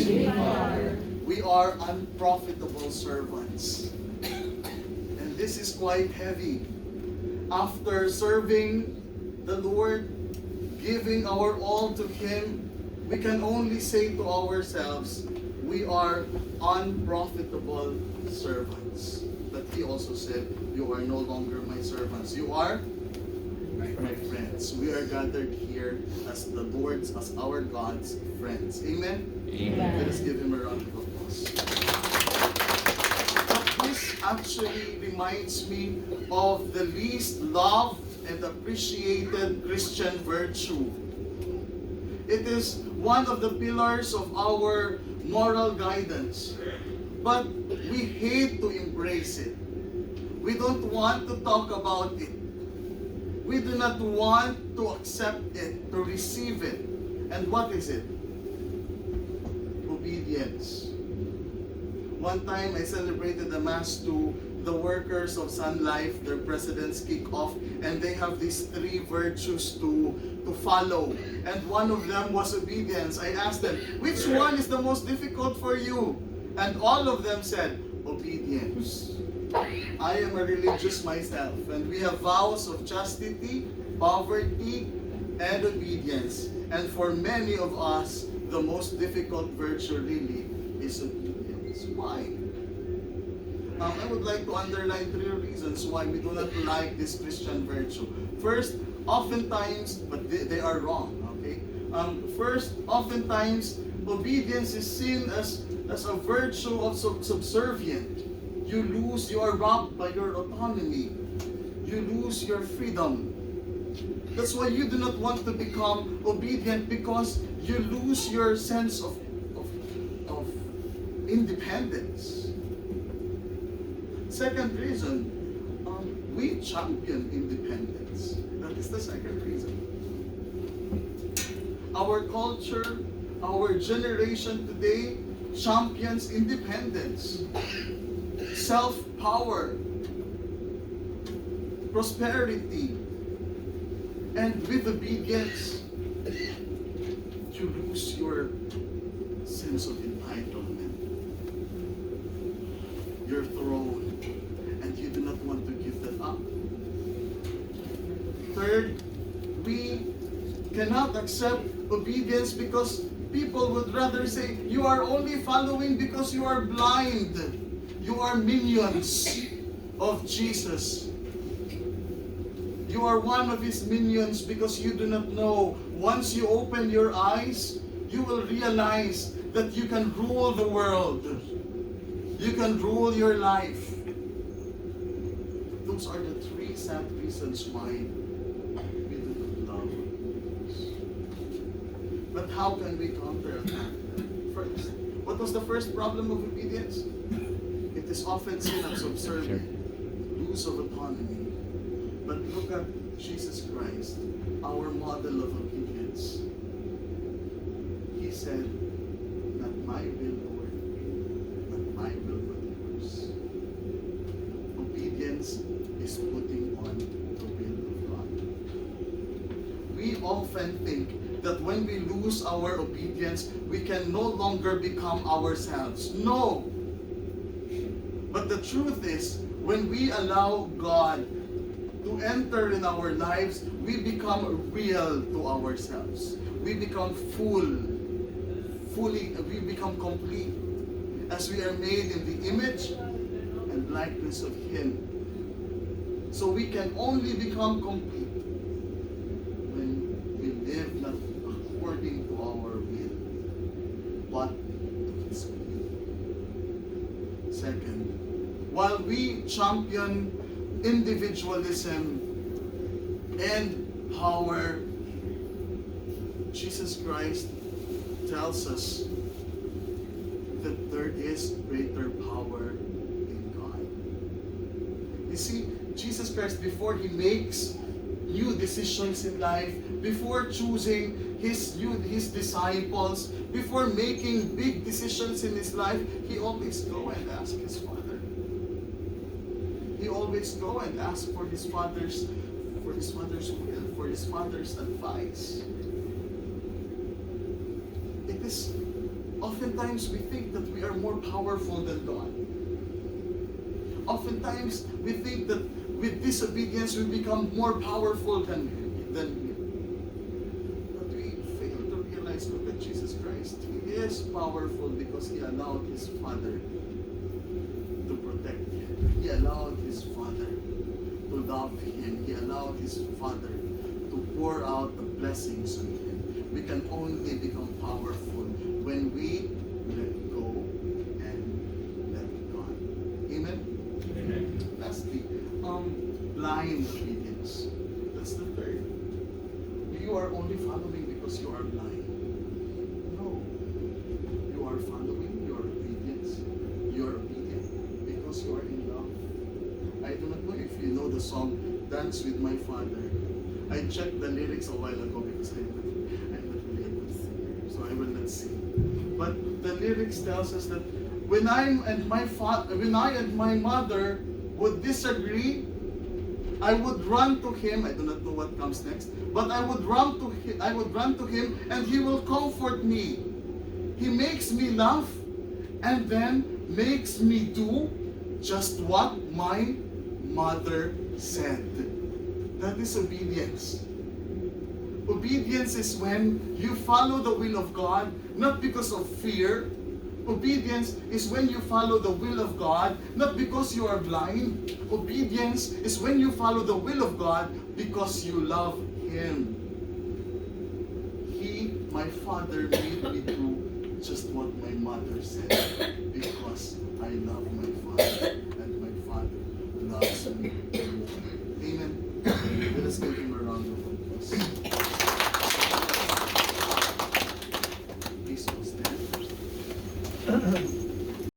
We are unprofitable servants. And this is quite heavy. After serving the Lord, giving our all to Him, we can only say to ourselves, we are unprofitable servants. But He also said, you are no longer my servants. You are my friends. We are gathered here as the Lord's, as our God's friends. Amen? Amen. Let us give Him a round of applause. This actually reminds me of the least loved and appreciated Christian virtue. It is one of the pillars of our moral guidance, but we hate to embrace it. We don't want to talk about it. We do not want to accept it, to receive it. And what is it? Obedience. One time I celebrated the Mass to the workers of Sun Life, their president's kick-off, and they have these 3 virtues to follow. And one of them was obedience. I asked them, which one is the most difficult for you? And all of them said, obedience. I am a religious myself, and we have vows of chastity, poverty, and obedience. And for many of us, the most difficult virtue really is obedience. Why? I would like to underline 3 reasons why we do not like this Christian virtue. First, oftentimes, but they are wrong, okay? First, oftentimes, obedience is seen as a virtue of subservient. You are robbed by your autonomy. You lose your freedom. That's why you do not want to become obedient, because you lose your sense of independence. Second reason, we champion independence. That is the second reason. Our culture, our generation today champions independence, self-power, prosperity, and with obedience, you lose your sense of entitlement, your throne, and you do not want to give that up. Third, we cannot accept obedience because people would rather say, you are only following because you are blind. You are minions of Jesus. You are one of His minions because you do not know. Once you open your eyes, you will realize that you can rule the world. You can rule your life. Those are the 3 sad reasons why we do not love obedience. But how can we counterattack that? First, what was the first problem of obedience? It is often seen as subservient, lose of autonomy. But look at Jesus Christ, our model of obedience. He said, not my will, Lord, but my will but yours. Obedience is putting on the will of God. We often think that when we lose our obedience, we can no longer become ourselves. No! But the truth is, when we allow God to enter in our lives, we become real to ourselves. We become we become complete, as we are made in the image and likeness of Him. So we can only become complete when we live not according to our will, but to His will. Second, while we champion individualism and power, Jesus Christ tells us that there is greater power in God. You see, Jesus Christ, before He makes new decisions in life, before choosing His disciples, before making big decisions in His life, He always go and ask His Father. He always go and ask for His Father's will, for His Father's advice. It is Oftentimes we think that we are more powerful than God. Oftentimes we think that with disobedience we become more powerful than Him. But we fail to realize, look at Jesus Christ. He is powerful because He allowed His Father to protect Him. He allowed His Father to love Him. He allowed His Father to pour out the blessings on Him. We can only become powerful when we let go and let God. Amen? Amen. Lastly, blind obedience. That's the third. You are only following because you are blind. No. You are following your obedience. You are obedient because you are in love. I do not know if you know the song Dance with My Father. I checked the lyrics a while ago because I'm not really a good singer, so I will not sing. But the lyrics tells us that when I and my mother would disagree, I would run to Him. I do not know what comes next, but I would run to Him, and He will comfort me. He makes me laugh, and then makes me do just what my mother said. That is obedience. Obedience is when you follow the will of God, not because of fear. Obedience is when you follow the will of God, not because you are blind. Obedience is when you follow the will of God because you love Him. My Father, made me do just what my mother said because I love my Father and my Father loves me. Amen. Let us give Him a round of applause. Please stand.